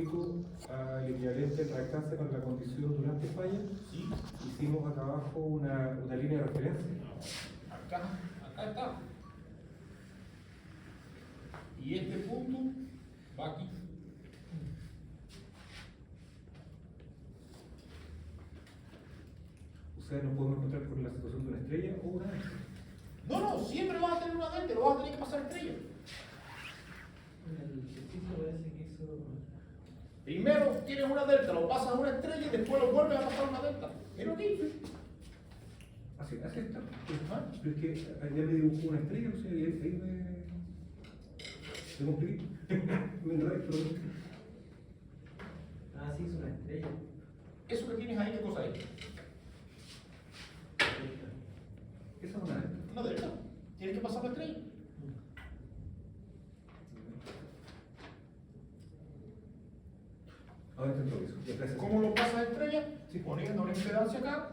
al equivalente al alcance para la condición durante falla, Sí. hicimos acá abajo una línea de referencia. Acá está. Y este punto va aquí. O sea, nos podemos encontrar con la situación de una estrella o una delta. No, siempre vas a tener una delta, lo vas a tener que pasar estrella. En el ejercicio parece que hizo. Primero tienes una delta, lo pasas a una estrella y después lo vuelves a pasar a una delta. Es lo que hice. Así está. Pero es que allá me dibujó una estrella, o sea, y ahí me compliqué. Me enredé, pero Ah, sí, hizo una estrella. Eso que tienes ahí, ¿qué cosa es? esa es una delta. Una delta. Tienes que pasar la estrella. Ahora intento eso. Ya, gracias. ¿Cómo lo pasas a estrella? Si poniendo una impedancia acá,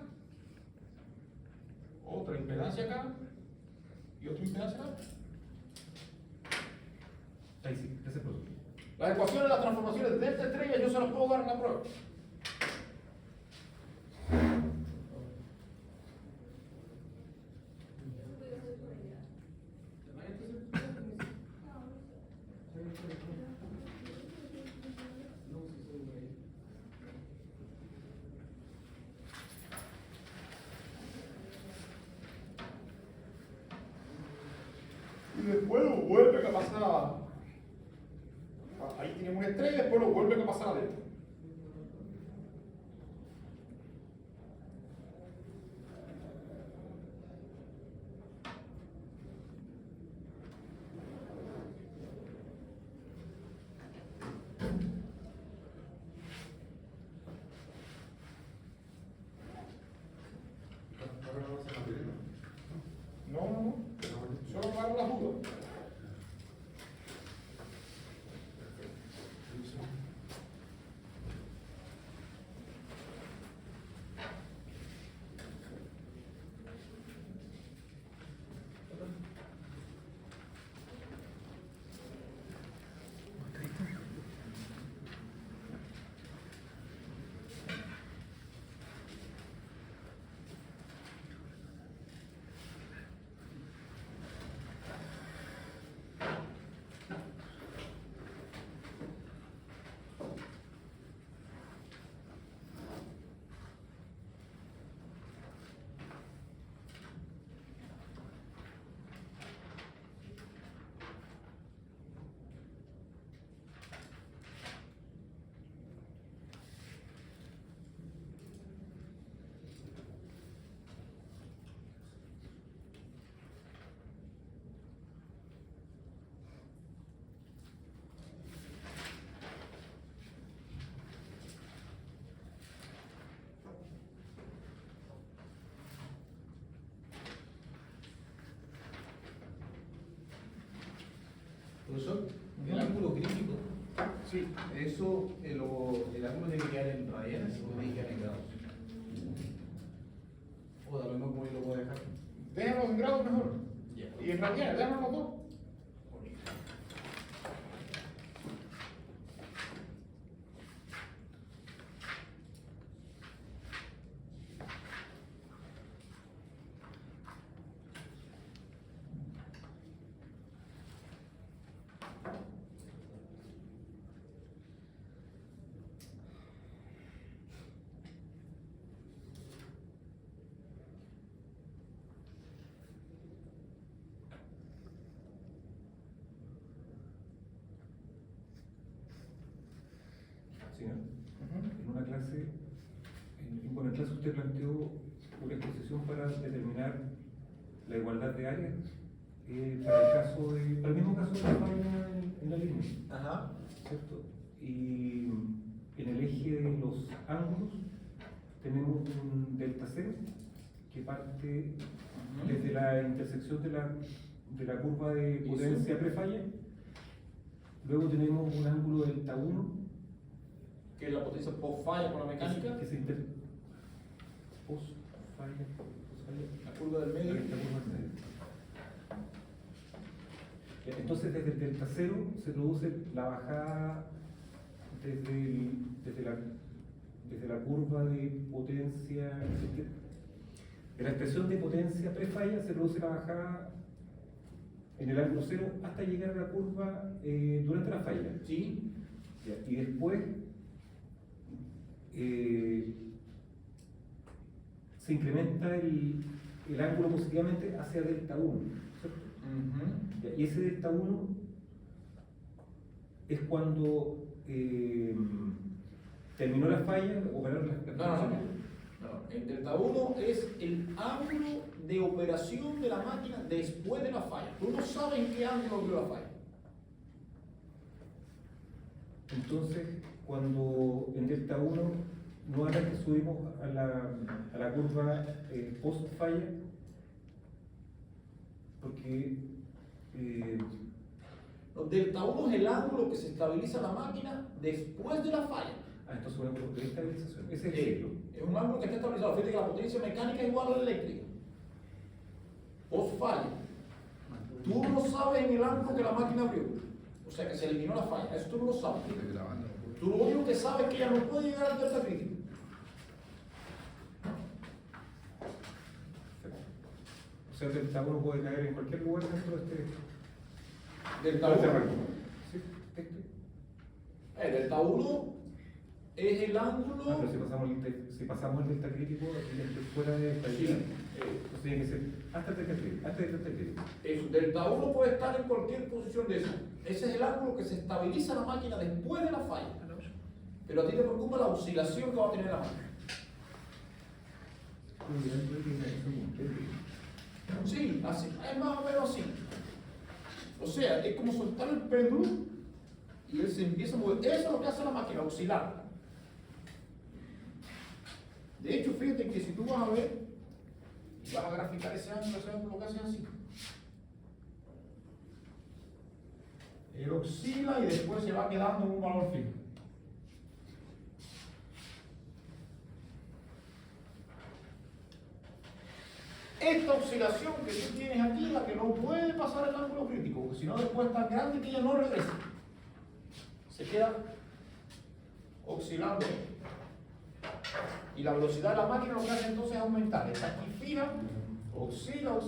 otra impedancia acá y otra impedancia acá. Ahí sí, gracias por eso. Las ecuaciones, las transformaciones de esta estrella yo se las puedo dar en la prueba. Y después lo vuelven a pasar. Ahí tienen una estrella y después lo vuelven a pasar adentro. No. Solo para las dudas. Profesor, el ángulo crítico, Sí. eso, el ángulo tiene que quedar en radianes o tiene que quedar en grados. O de lo mismo como yo lo puedo dejar. Déjenlo en grados mejor. Ya. Y en radianes, déjenlo los dos. Sí, ¿no? En una clase, en clase usted planteó una exposición para determinar la igualdad de áreas para el mismo caso de la falla en la línea, Ajá. ¿cierto? Y en el eje de los ángulos tenemos un delta cero que parte desde la intersección de la curva de potencia prefalla. Luego tenemos un ángulo delta 1 Que es la potencia post falla con la mecánica. que se post falla. La curva del medio. Esta curva del medio. Entonces desde el delta 0 se produce la bajada desde la curva de potencia, de la expresión de potencia prefalla se produce la bajada en el ángulo cero hasta llegar a la curva durante la falla. ¿Sí? Ya, y después se incrementa el ángulo positivamente hacia delta 1, ¿cierto? Ya, y ese delta 1 es cuando terminó la falla, operaron las No. El delta 1 es el ángulo de operación de la máquina después de la falla. Tú no sabes en qué ángulo abrió la falla. Entonces, cuando en delta 1 nuevamente subimos a la curva post falla, porque Delta 1 es el ángulo que se estabiliza la máquina después de la falla. entonces un ángulo de estabilización, ese es el ciclo. Es un ángulo que está estabilizado. Fíjate que la potencia mecánica es igual a la eléctrica. Post falla. Tú no sabes en el ángulo que la máquina abrió. O sea que se eliminó la falla. Eso tú no lo sabes. Tú lo único que sabes es que ella no puede llegar al delta crítico. O sea, el delta 1 puede caer en cualquier lugar dentro de este Delta de este 1. rango. ¿Sí? El delta 1 es el ángulo. Pero si pasamos el delta crítico, estoy fuera de estabilidad. Entonces tiene que ser hasta el delta crítico. Eso, delta 1 puede estar en cualquier posición de eso. Ese es el ángulo que se estabiliza la máquina después de la falla. Pero a ti te preocupa la oscilación que va a tener la máquina. Sí, así, es más o menos así. O sea, es como soltar el péndulo y él se empieza a mover. Eso es lo que hace la máquina, oscilar. De hecho, fíjate que si tú vas a ver y vas a graficar ese ángulo lo que hace es así. Él oscila y después se va quedando en un valor fijo. Esta oscilación que tú tienes aquí es la que no puede pasar el ángulo crítico, porque si no después es tan grande que ella no regresa. Se queda oscilando. Y la velocidad de la máquina lo que hace entonces es aumentar. Está aquí fija, oscila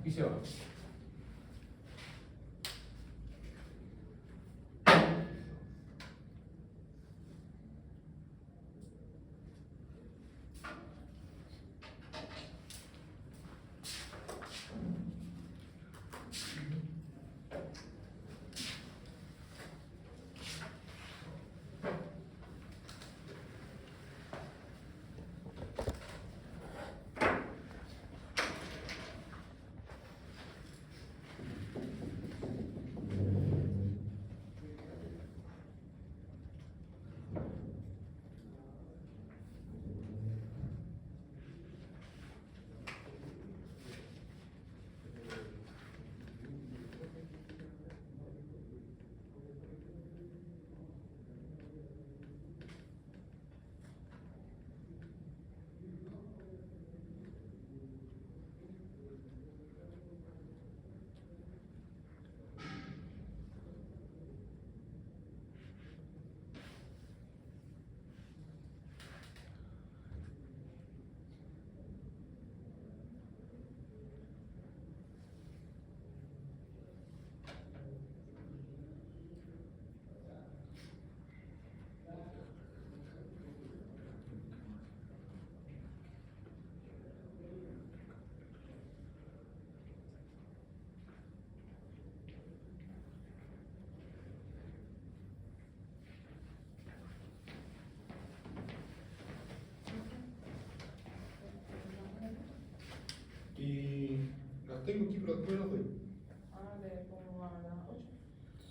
y se va. Y las tengo aquí, pero después las doy. De como a las 8.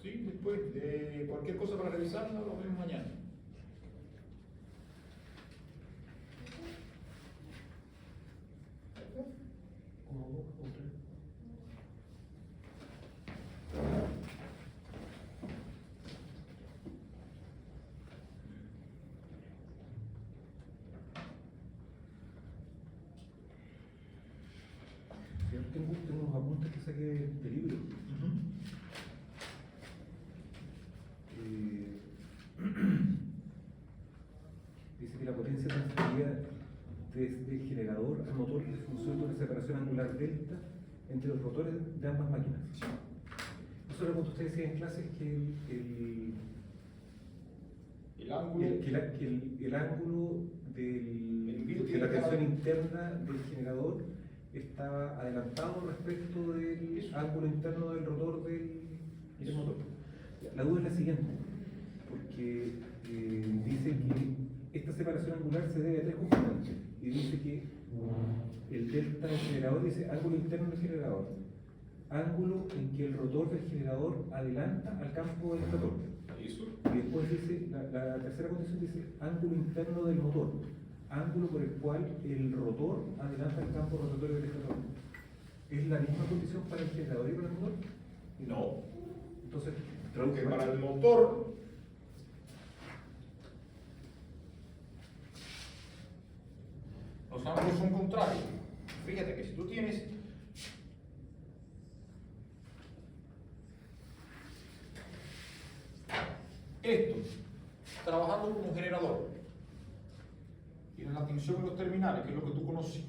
Sí, después de cualquier cosa para revisarla, lo vemos mañana. Yo tengo unos apuntes que saqué de libro. la potencia transferida desde el generador al motor es función de una separación angular delta entre los rotores de ambas máquinas. Eso era cuando usted decía en clase que El ángulo. el ángulo El de la tensión interna del generador estaba adelantado respecto del ángulo interno del rotor del motor. La duda es la siguiente, porque dice que esta separación angular se debe a tres componentes, y dice que el delta del generador dice ángulo interno del generador, ángulo en que el rotor del generador adelanta al campo del estator. Eso. Y después dice, la tercera condición dice ángulo interno del motor, ángulo por el cual el rotor adelanta el campo rotatorio del estator. ¿Es la misma condición para el generador y para el motor? No. Entonces, Porque para el motor los ángulos son contrarios. Fíjate que si tú tienes esto trabajando como generador, tienes la tensión en los terminales, que es lo que tú conoces.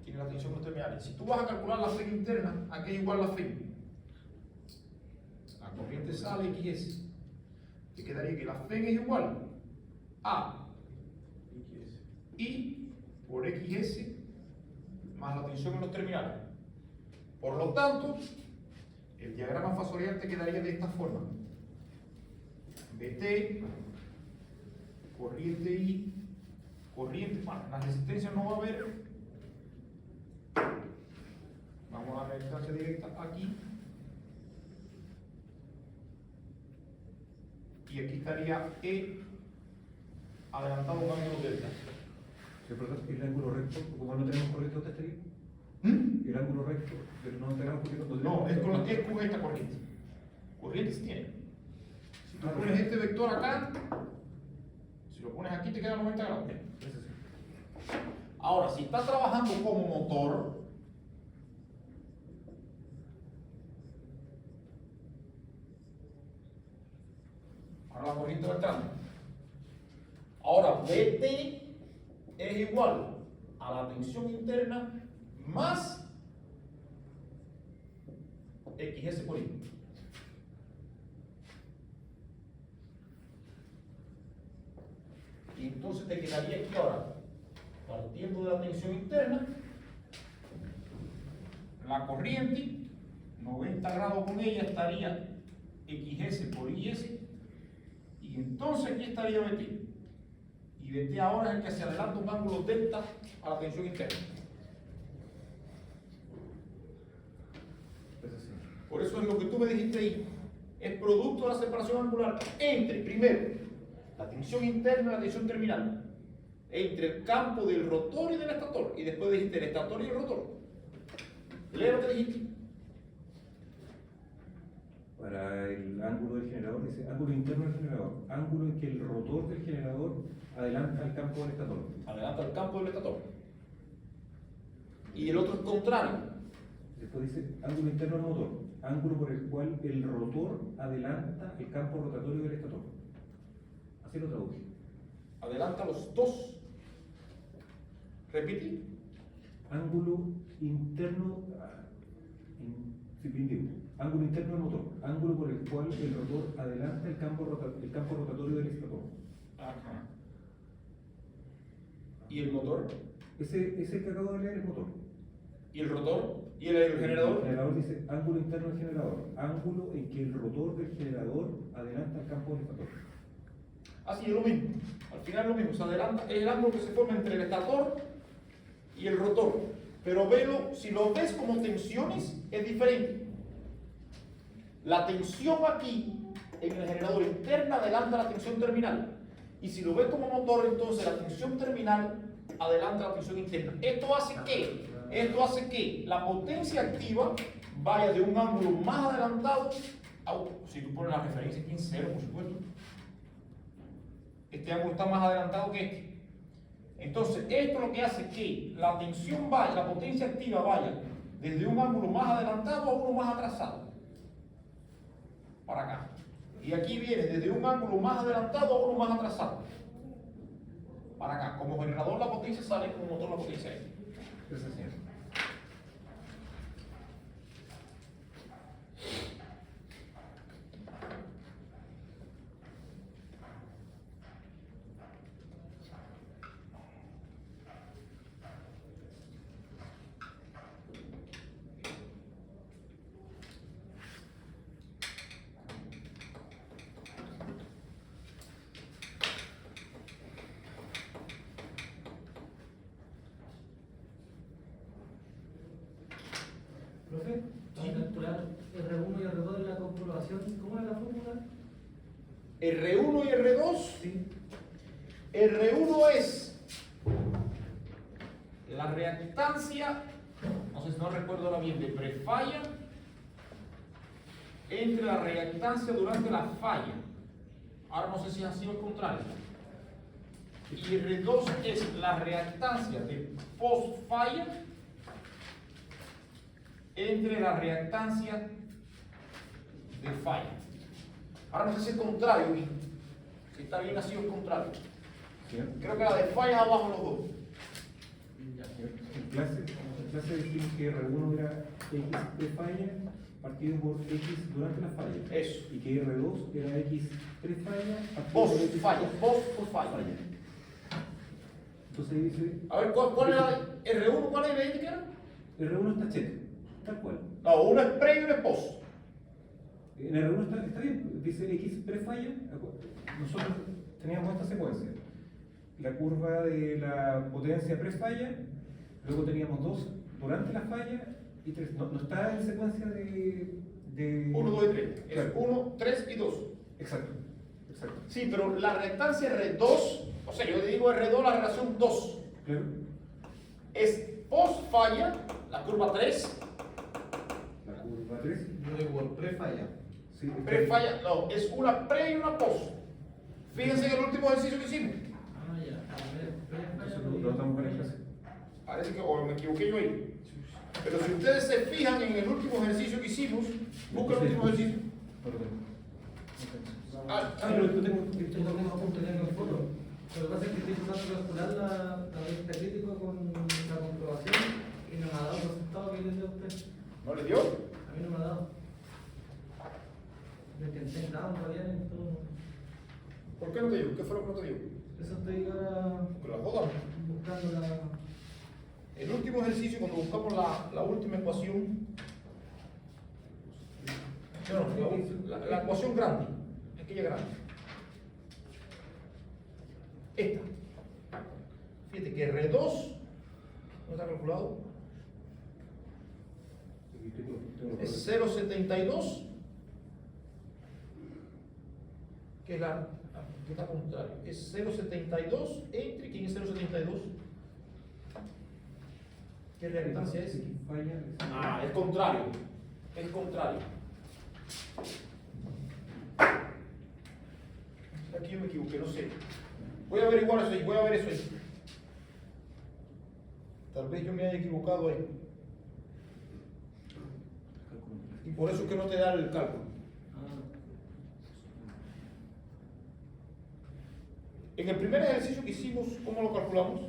Tienes la tensión en los terminales. Si tú vas a calcular la FEG interna, aquí es igual la FEG. La corriente sale XS. Te quedaría que la FEG es igual a I por XS más la tensión en los terminales. Por lo tanto, el diagrama fasorial te quedaría de esta forma. BT, corriente I, corriente, bueno, las resistencias no va a haber. Vamos a la resistencia directa aquí. Y aquí estaría E adelantado un ángulo delta. ¿se produce el ángulo recto, como no tenemos corriente, dónde estaría? El ángulo recto de los 90 grados, porque No, es con esta corriente. Corriente sí tiene. Si tú pones este vector acá, si lo pones aquí te queda 90 grados. Ahora, si estás trabajando como motor, ahora la corriente va entrando. Ahora, BT es igual a la tensión interna más XS por I. Y entonces te quedaría aquí ahora, partiendo de la tensión interna, la corriente, 90 grados con ella estaría XS por IS, y entonces aquí estaría BT. Y BT ahora es el que se adelanta un ángulo delta a la tensión interna. Por eso es lo que tú me dijiste ahí. Es producto de la separación angular entre, primero, la tensión interna y la tensión terminal. Entre el campo del rotor y del estator. Y después dijiste el estator y el rotor. Lee lo que dijiste. Para el ángulo del generador dice ángulo interno del generador, ángulo en que el rotor del generador adelanta al campo del estator. Adelanta el campo del estator. Y el otro es contrario. Después dice ángulo interno del motor, ángulo por el cual el rotor adelanta el campo rotatorio del estator. Así lo traduje. Adelanta los dos. Repite. Ángulo interno, ángulo interno del motor, ángulo por el cual el rotor adelanta el campo rotatorio del estator. Ajá. ¿Y el motor? Ese que acabo de leer es motor. ¿Y el rotor? ¿Y el generador? El generador dice ángulo interno del generador, ángulo en que el rotor del generador adelanta el campo del estator. Así es lo mismo. Al final es lo mismo. Se adelanta, es el ángulo que se forma entre el estator y el rotor. Pero velo, si lo ves como tensiones, es diferente. La tensión aquí, en el generador interna, adelanta la tensión terminal. Y si lo ves como motor, entonces la tensión terminal adelanta la tensión interna. ¿Esto hace qué? Esto hace que la potencia activa vaya de un ángulo más adelantado a, si tú pones la referencia aquí en 0, por supuesto. Este ángulo está más adelantado que este. Entonces, esto lo que hace que la tensión vaya, la potencia activa vaya desde un ángulo más adelantado a uno más atrasado. Para acá. Y aquí viene desde un ángulo más adelantado a uno más atrasado. para acá. Como generador la potencia sale, como motor la potencia es. Ese sí. Profe, para calcular R1 y R2 en la comprobación, ¿cómo es la fórmula? R1 y R2. Sí. R1 es la reactancia, no sé si no recuerdo ahora bien, de prefalla entre la reactancia durante la falla. Ahora no sé si ha sido el contrario. Y R2 es la reactancia de post-falla entre la reactancia de falla. Ahora no sé si es contrario, si está bien así o es contrario. ¿Sí? Creo que la de falla es abajo los dos. En clase dijimos que R1 era X prefalla partido por X durante la falla. Eso. Y que R2 era X prefalla partido por Post X falla, post falla. Entonces ahí dice, A ver, ¿cuál era R1? ¿Cuál era el que era? R1 está check, tal cual. No, uno es pre y uno es post. En R1 está bien, dice X prefalla. Nosotros teníamos esta secuencia. La curva de la potencia prefalla, luego teníamos 2 durante la falla y 3. No está en secuencia de 1, 2 y 3. Es Claro. 1, 3 y 2. Exacto, exacto. Sí, pero la reactancia R2, o sea, yo le digo R2 la relación 2, Claro. es post falla, la curva 3, La curva 3. Yo digo por pre-falla. Sí, está pre bien. falla, no, es una pre y una post. Fíjense en el último ejercicio que hicimos. Ah, ya. A ver, Entonces lo estamos en clase. Parece que o me equivoqué yo ahí. Pero si ustedes se fijan en el último ejercicio que hicimos, busquen el último ejercicio. No lo tengo. Ah, Ah, pero lo tengo. Yo no tengo punto, tengo el foto. Lo que pasa es que estoy tratando de calcular la recta crítica con la comprobación y no me ha dado el resultado que le dio a usted. ¿No le dio? A mí no me ha dado. Lo intenté nada, todavía en todo. ¿Por qué no te dio? ¿Qué fue lo que no te dio? Eso estoy ahora Que la jodan. buscando la. El último ejercicio, cuando buscamos la última ecuación, no, la ecuación grande, aquella grande. Esta. Fíjate que R2, ¿no está calculado? Es 0,72, que es que está contrario. Es 0,72 entre, ¿quién es 0,72? ¿Qué reactancia es? Falla. Ah, es contrario. Es contrario. Aquí yo me equivoqué, no sé. Voy a averiguar eso ahí, voy a ver eso ahí. Tal vez yo me haya equivocado ahí. Y por eso es que no te da el cálculo. En el primer ejercicio que hicimos, ¿cómo lo calculamos?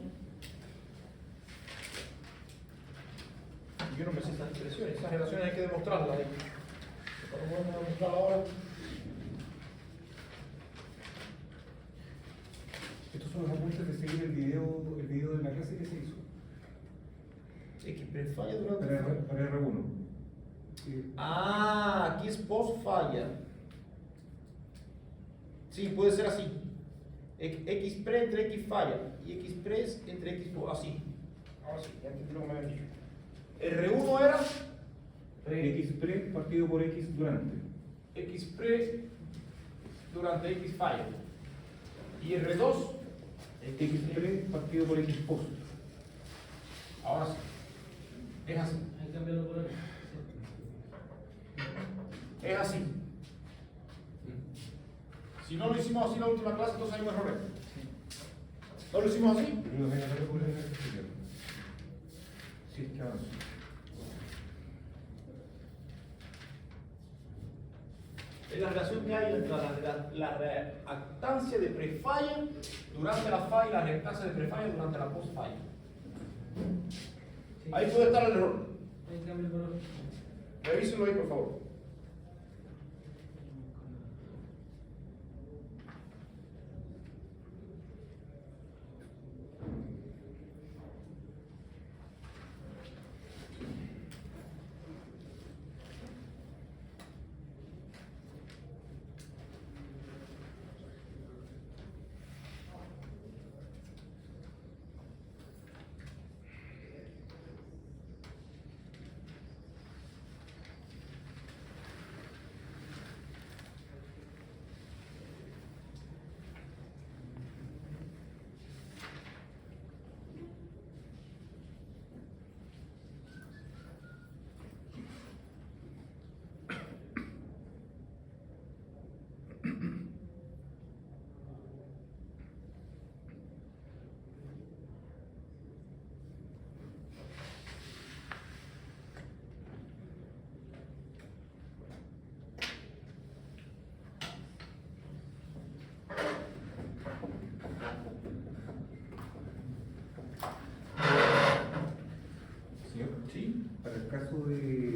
Yo no me sé esas expresiones, esas relaciones hay que demostrarlas ahí. Pero voy a demostrarlas ahora. Estos son los apuntes de seguir el video de la clase que se hizo. X prefalla durante Para R1. Sí. Ah, aquí es post falla. Sí, puede ser así. X pre entre X falla y X pre entre X post, así. Ahora sí, ya entendí lo que me habían dicho. R1 era X pre partido por X durante. X pre durante X falla. Y R2, X pre partido por X post. ahora sí. Es así. Hay que cambiarlo por ahí. Es así. Si no lo hicimos así en la última clase, entonces hay un error. ¿No lo hicimos así? Lo voy a hacer por el ejercicio. Sí, es que avanzo. Es la relación que hay entre la reactancia de prefalla durante la falla y la reactancia de prefalla durante la postfalla. Sí. Ahí puede estar el error. Ahí cambia el valor. Revísenlo ahí, por favor. Señor, ¿Sí? para el caso de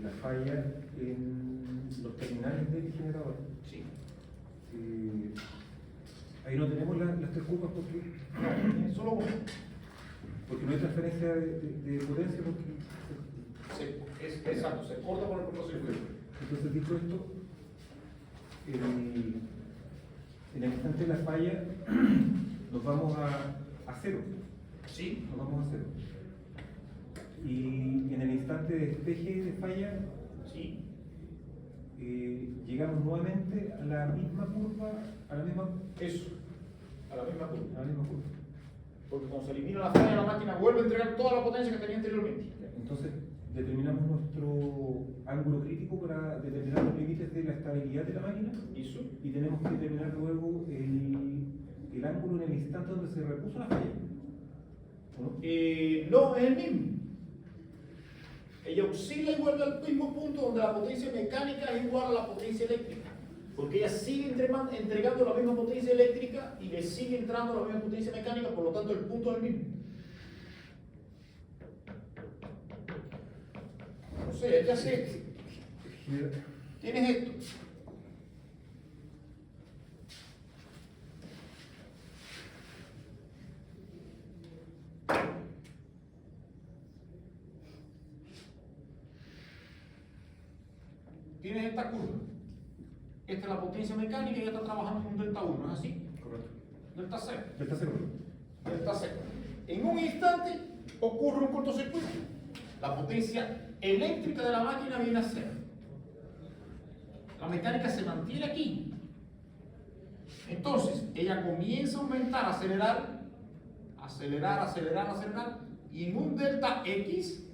la falla en los terminales del generador, Sí. ahí no tenemos las tres curvas No, solo uno. porque no hay transferencia de potencia. Exacto, se corta por el cortocircuito. Entonces, dicho esto, en el instante de la falla nos vamos a cero. Sí. Nos vamos a cero. Y en el instante de despeje de falla, Sí. llegamos nuevamente a la misma curva, a la misma Eso. A la misma curva. curva. Porque cuando se elimina la falla, la máquina vuelve a entregar toda la potencia que tenía anteriormente. Entonces, determinamos nuestro ángulo crítico para determinar los límites de la estabilidad de la máquina Eso. y tenemos que determinar luego el ángulo en el instante donde se repuso la falla. ¿O no? No, es el mismo. Ella oscila y vuelve al mismo punto donde la potencia mecánica es igual a la potencia eléctrica. Porque ella sigue entregando la misma potencia eléctrica y le sigue entrando la misma potencia mecánica, por lo tanto el punto es el mismo. No sé, hay que hacer. Tienes esto. Tienes esta curva. Esta es la potencia mecánica y ella está trabajando con un delta 1, ¿no es así? Correcto. Delta 0. Delta cero. Delta 0. En un instante ocurre un cortocircuito. La potencia eléctrica de la máquina viene a 0. La mecánica se mantiene aquí. Entonces, ella comienza a aumentar, acelerar, y en un delta X,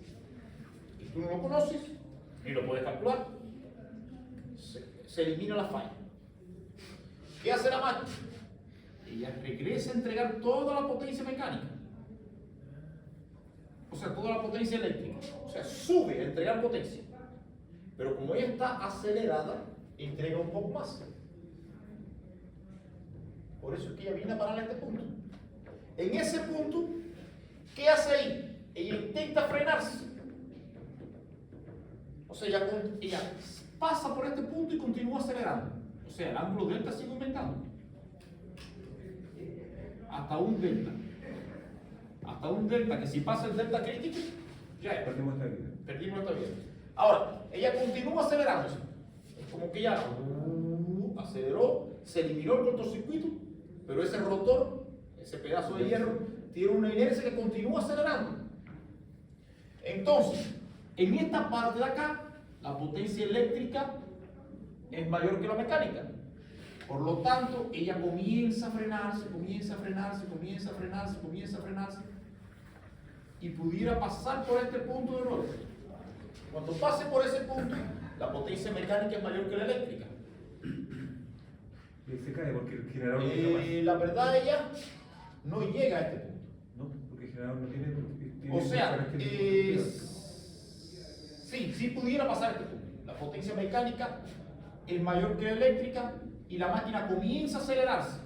que tú no lo conoces, ni lo puedes calcular, se elimina la falla. ¿Qué hace la máquina? Ella regresa a entregar toda la potencia mecánica. O sea, toda la potencia eléctrica. O sea, sube a entregar potencia. Pero como ella está acelerada, entrega un poco más. Por eso es que ella viene a parar a este punto. En ese punto, ¿qué hace ahí? Ella intenta frenarse. O sea, ella pasa por este punto y continúa acelerando. O sea, el ángulo delta sigue aumentando. Hasta un delta. Hasta un delta, que si pasa el delta crítico, ya es. Perdimos estabilidad. Perdimos esta vida. Ahora, ella continúa acelerándose. Es como que ya aceleró, se eliminó el cortocircuito, pero ese rotor, ese pedazo de hierro, tiene una inercia que continúa acelerando. Entonces, en esta parte de acá, la potencia eléctrica es mayor que la mecánica. Por lo tanto, ella comienza a frenarse, y pudiera pasar por este punto de nuevo. Cuando pase por ese punto, la potencia mecánica es mayor que la eléctrica. Se cae porque el generador no tiene más. La verdad, ella no llega a este punto. No, porque el generador no tiene O sea, características. sí pudiera pasar este punto. La La potencia mecánica es mayor que la eléctrica y la máquina comienza a acelerarse.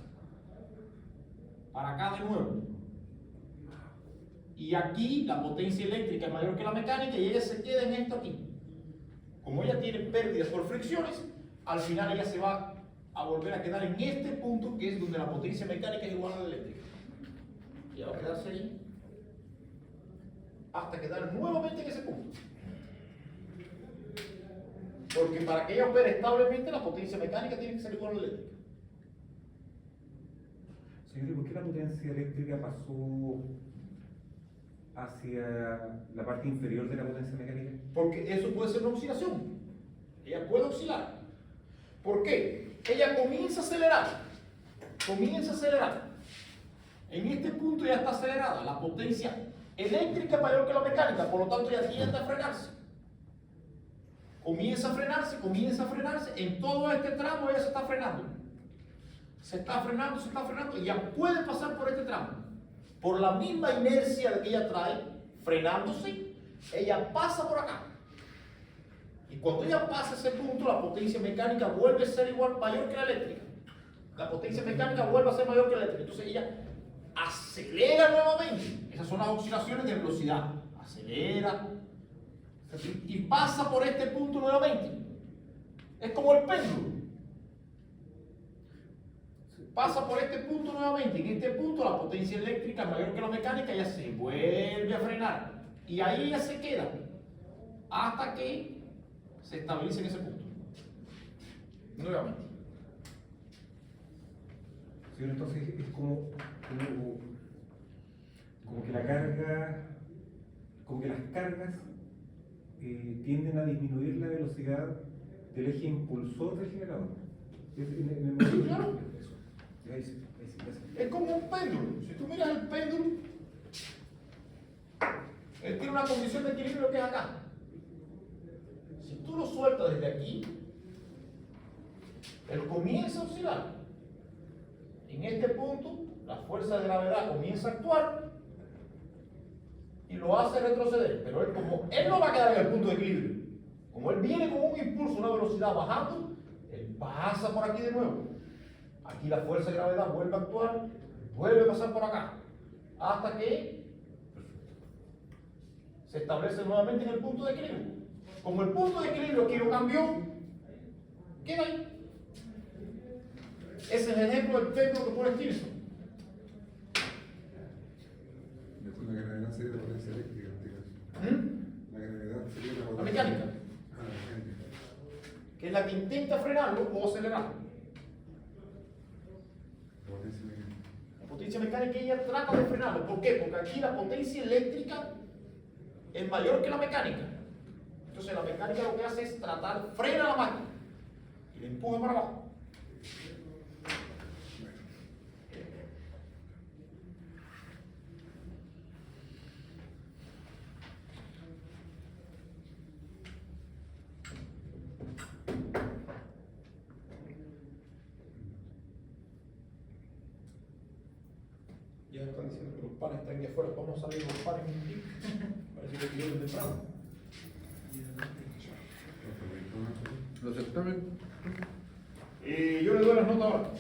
Para acá de nuevo. Y aquí la potencia eléctrica es mayor que la mecánica y ella se queda en esto aquí. Como ella tiene pérdidas por fricciones, al final ella se va a volver a quedar en este punto que es donde la potencia mecánica es igual a la eléctrica. Y va a quedarse ahí hasta quedar nuevamente en ese punto. Porque para que ella opere establemente, la potencia mecánica tiene que ser igual a la eléctrica. Señor, ¿y por qué la potencia eléctrica pasó hacia la parte inferior de la potencia mecánica? Porque eso puede ser una oscilación. Ella puede oscilar. ¿Por qué? Ella comienza a acelerar. Comienza a acelerar. En este punto ya está acelerada. La potencia eléctrica es mayor que la mecánica, por lo tanto ella tiende a frenarse. Comienza a frenarse, comienza a frenarse. En todo este tramo ella se está frenando. Se está frenando y ya puede pasar por este tramo. Por la misma inercia que ella trae, frenándose, ella pasa por acá. Y cuando ella pasa ese punto, la potencia mecánica vuelve a ser mayor que la eléctrica. La potencia mecánica vuelve a ser mayor que la eléctrica. Entonces ella acelera nuevamente. Esas son las oscilaciones de velocidad. Acelera. Y pasa por este punto nuevamente. Es como el péndulo. Pasa por este punto nuevamente. En este punto la potencia eléctrica es mayor que la mecánica. Ella se vuelve a frenar. Y ahí ella se queda. Hasta que se estabilice en ese punto. Nuevamente. Sí, entonces es como que la carga, como que las cargas tienden a disminuir la velocidad del eje impulsor del generador. Claro. Ahí sí, gracias. Es como un péndulo. Si tú miras el péndulo, él tiene una condición de equilibrio que es acá. Si tú lo sueltas desde aquí, él comienza a oscilar. En este punto, la fuerza de gravedad comienza a actuar y lo hace retroceder. Pero él no va a quedar en el punto de equilibrio. Como él viene con un impulso, una velocidad bajando, él pasa por aquí de nuevo. Aquí la fuerza de gravedad vuelve a actuar, vuelve a pasar por acá, hasta que se establece nuevamente en el punto de equilibrio. Como el punto de equilibrio aquí no cambió, queda ahí. Ese es el ejemplo del péndulo que pone Stilson. La gravedad sería la potencia eléctrica, en este caso. La gravedad sería la La potencia. mecánica, Ah, la mecánica. que es la que intenta frenarlo o acelerarlo. La potencia mecánica. La potencia mecánica ella trata de frenarlo. ¿Por qué? Porque aquí la potencia eléctrica es mayor que la mecánica. Entonces la mecánica lo que hace es tratar, frena la máquina y la empuja para abajo. Ya están diciendo que los panes están aquí afuera. Vamos a salir los panes un poquito. Parece que quieren temprano. Los certámenes. Yo le doy las notas ahora.